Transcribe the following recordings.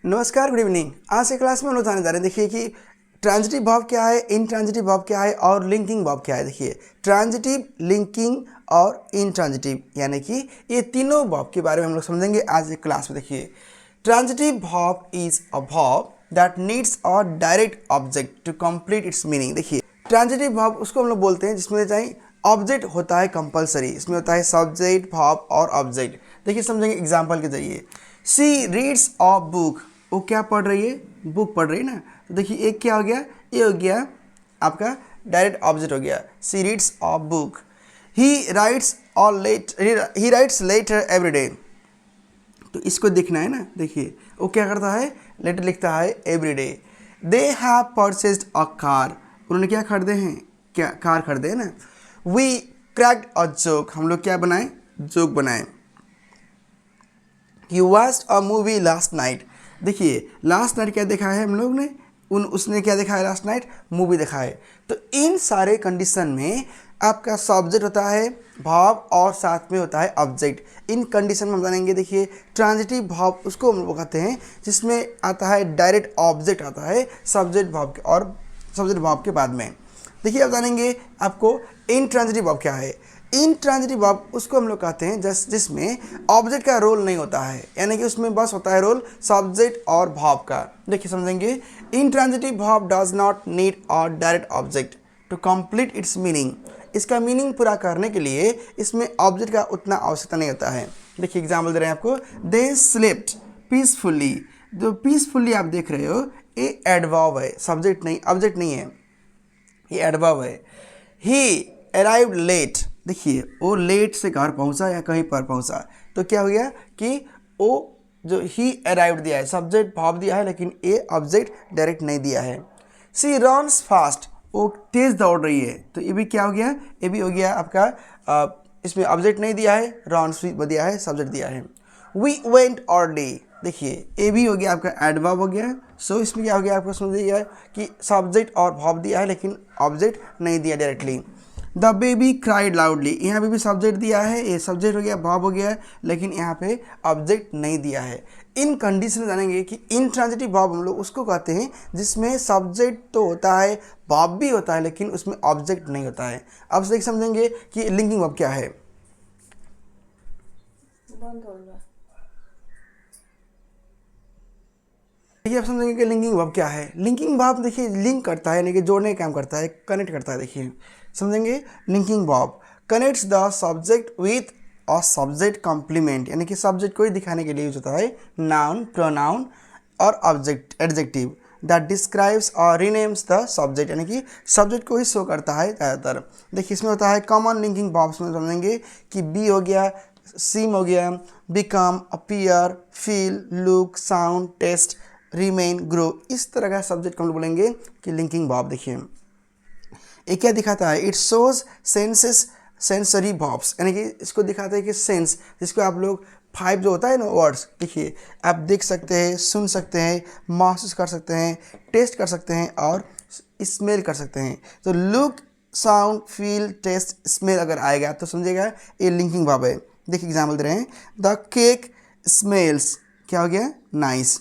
नमस्कार, good evening. आज के क्लास में हम लोग जाने जा रहे हैं। देखिए कि ट्रांजिटिव वर्ब क्या है, इनट्रांजिटिव वर्ब क्या है और लिंकिंग वर्ब क्या है। देखिए ट्रांजिटिव, लिंकिंग और इनट्रांजिटिव, यानी कि ये तीनों वर्ब के बारे में हम लोग समझेंगे आज के क्लास में। देखिए transitive verb is a verb that needs a direct object to complete its meaning. देखिए ट्रांजिटिव वर्ब उसको हम लोग बोलते हैं जिसमें चाहे ऑब्जेक्ट होता है कंपलसरी। इसमें होता है सब्जेक्ट, वर्ब और ऑब्जेक्ट। देखिए समझेंगे एग्जाम्पल के जरिए। सी रीड्स अ बुक, वो क्या पढ़ रही है, बुक पढ़ रही है ना। तो देखिए एक क्या हो गया, ये हो गया आपका डायरेक्ट ऑब्जेक्ट हो गया। She reads a book. He writes letter every day, तो इसको देखना है ना। देखिए वो क्या करता है, लेटर लिखता है every day. They have purchased a car, उन्होंने क्या खरीदे हैं, क्या कार खरीदे है ना। वी क्रैक्ड अ जोक, हम लोग क्या बनाए, जोक बनाए। You watched a movie last night, देखिए लास्ट नाइट क्या देखा है हम लोग ने, उसने क्या देखा है लास्ट नाइट, मूवी देखा है। तो इन सारे कंडीशन में आपका सब्जेक्ट होता है वर्ब और साथ में होता है ऑब्जेक्ट। इन कंडीशन में हम जानेंगे। देखिए ट्रांजिटिव वर्ब उसको हम लोग कहते हैं जिसमें आता है डायरेक्ट ऑब्जेक्ट आता है सब्जेक्ट वर्ब के और सब्जेक्ट वर्ब के बाद में। देखिए अब जानेंगे आपको इनट्रांजिटिव वर्ब क्या है। इनट्रांजिटिव वर्ब उसको हम लोग कहते हैं जिसमें ऑब्जेक्ट का रोल नहीं होता है, यानी कि उसमें बस होता है रोल सब्जेक्ट और वर्ब का। देखिए समझेंगे। Intransitive verb does not need a direct object to complete its meaning, इसका मीनिंग पूरा करने के लिए इसमें ऑब्जेक्ट का उतना आवश्यकता नहीं होता है। देखिए एग्जाम्पल दे रहे हैं आपको। दे स्लेप्ट पीसफुली, जो पीसफुली आप देख रहे हो ये एडवर्ब है, सब्जेक्ट नहीं, ऑब्जेक्ट नहीं है, ये एडवर्ब है। ही अराइव्ड लेट, देखिए वो लेट से घर पहुंचा या कहीं पर पहुंचा, तो क्या हो गया कि वो जो ही अराइव्ड दिया है सब्जेक्ट वर्ब दिया है, लेकिन ये ऑब्जेक्ट डायरेक्ट नहीं दिया है। सी रन्स फास्ट, वो तेज दौड़ रही है, तो ये भी क्या हो गया, ये भी हो गया आपका इसमें ऑब्जेक्ट नहीं दिया है, रन्स भी दिया है, सब्जेक्ट दिया है। वी वेंट अर्ली, देखिए ये भी हो गया आपका एडवर्ब हो गया। सो इसमें क्या हो गया, आपको समझिएगा कि सब्जेक्ट और वर्ब दिया है लेकिन ऑब्जेक्ट नहीं दिया directly. The baby cried loudly, यहाँ पे भी सब्जेक्ट दिया है, ये सब्जेक्ट हो गया, वर्ब हो गया, लेकिन यहाँ पे ऑब्जेक्ट नहीं दिया है। इन कंडीशन जानेंगे कि इनट्रांजिटिव वर्ब हम लोग उसको कहते हैं जिसमें सब्जेक्ट तो होता है, वर्ब भी होता है, लेकिन उसमें ऑब्जेक्ट नहीं होता है। अब से समझेंगे कि लिंकिंग वर्ब क्या है। देखिए आप समझेंगे कि लिंकिंग वर्ब क्या है। लिंकिंग वर्ब देखिए लिंक करता है, यानी कि जोड़ने का काम करता है, कनेक्ट करता है। देखिए समझेंगे। Linking verb connects the subject with a subject complement, यानी कि सब्जेक्ट को ही दिखाने के लिए यूज होता है नाउन, प्रोनाउन और ऑब्जेक्ट एडजेक्टिव दैट डिस्क्राइब्स और रीनेम्स द सब्जेक्ट, यानी कि सब्जेक्ट को ही शो करता है ज़्यादातर। देखिए इसमें होता है कॉमन लिंकिंग वर्ब्स में समझेंगे कि बी हो गया, सीम हो गया, become, appear, feel, look, sound, taste, remain, grow, इस तरह का सब्जेक्ट को हम लोग बोलेंगे कि लिंकिंग वर्ब। देखिए ये क्या दिखाता है, it shows senses sensory verbs, यानी कि इसको दिखाता है कि सेंस, जिसको आप लोग 5 जो होता है ना वर्ड्स, देखिए आप देख सकते हैं, सुन सकते हैं, महसूस कर सकते हैं, टेस्ट कर सकते हैं और स्मेल कर सकते हैं। तो look, sound, feel, taste, smell अगर आएगा तो समझिएगा ये लिंकिंग वर्ब है। देखिए एग्जाम्पल दे रहे हैं। द केक स्मेल्स, क्या हो गया, नाइस।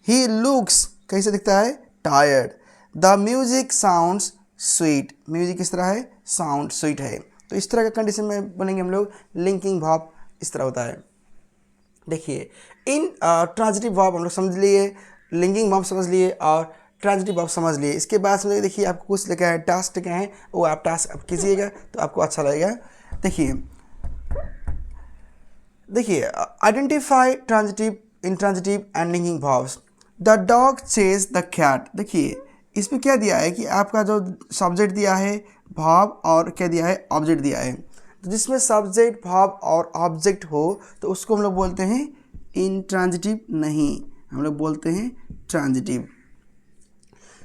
ही लुक्स, कैसे दिखता है, tired. The music sounds sweet, music किस तरह है, साउंड स्वीट है। तो इस तरह का कंडीशन में बोलेंगे हम लोग लिंकिंग वर्ब इस तरह होता है। देखिए इन ट्रांजिटिव वर्ब हम लोग समझ लिए, लिंकिंग वर्ब समझ लिए और ट्रांजिटिव वर्ब समझ लिए। इसके बाद समझिए, देखिए आपको कुछ लिखा है, टास्क लिखा है, वो आप टास्क आप कीजिएगा तो आपको अच्छा लगेगा। देखिए देखिए identify transitive, intransitive and linking verbs. The dog chase the cat, देखिए इसमें क्या दिया है कि आपका जो सब्जेक्ट दिया है वर्ब और क्या दिया है, ऑब्जेक्ट दिया है। तो जिसमें सब्जेक्ट, वर्ब और ऑब्जेक्ट हो तो उसको हम लोग बोलते हैं इंट्रांजिटिव, नहीं हम लोग बोलते हैं ट्रांजिटिव।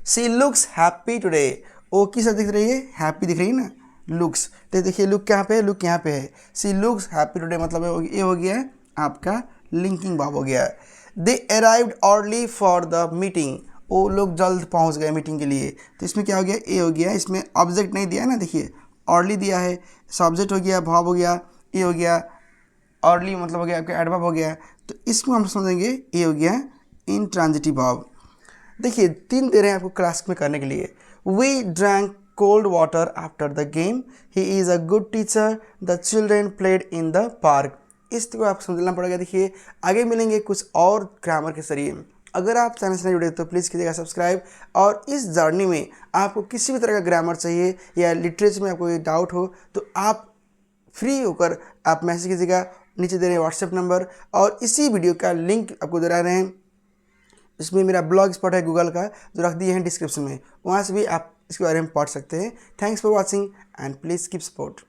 सी लुक्स हैप्पी टुडे, वो किस दिख रही है, हैप्पी दिख रही है ना, लुक्स। तो देखिए लुक कहाँ पे है, लुक यहाँ पे है। सी लुक्स हैप्पी टुडे मतलब ये हो गया आपका लिंकिंग वर्ब हो गया। They arrived early for the meeting, वो लोग जल्द पहुँच गए मीटिंग के लिए। तो इसमें क्या हो गया, ए हो गया, इसमें ऑब्जेक्ट नहीं दिया है ना, देखिए अर्ली दिया है, सब्जेक्ट हो गया, वर्ब हो गया, ए हो गया, अर्ली मतलब हो गया आपका एडवर्ब हो गया। तो इसको हम समझेंगे ये हो गया इंट्रांजिटिव वर्ब। देखिए 3 दे रहे हैं आपको क्लास में करने के लिए। We drank cold water after the game, he is a good teacher, the children played in the park. इसको आपको समझना पड़ेगा। देखिए आगे मिलेंगे कुछ और ग्रामर के जरिए। अगर आप चैनल से नहीं जुड़े तो प्लीज़ कीजिएगा सब्सक्राइब। और इस जर्नी में आपको किसी भी तरह का ग्रामर चाहिए या लिटरेचर में आपको कोई डाउट हो तो आप फ्री होकर आप मैसेज कीजिएगा, नीचे दे रहे हैं व्हाट्सएप नंबर, और इसी वीडियो का लिंक आपको दे रहे हैं। इसमें मेरा ब्लॉग स्पॉट है गूगल का, जो रख दिए हैं डिस्क्रिप्शन में, वहाँ से भी आप इसके बारे में पढ़ सकते हैं। Thanks for watching and please keep support.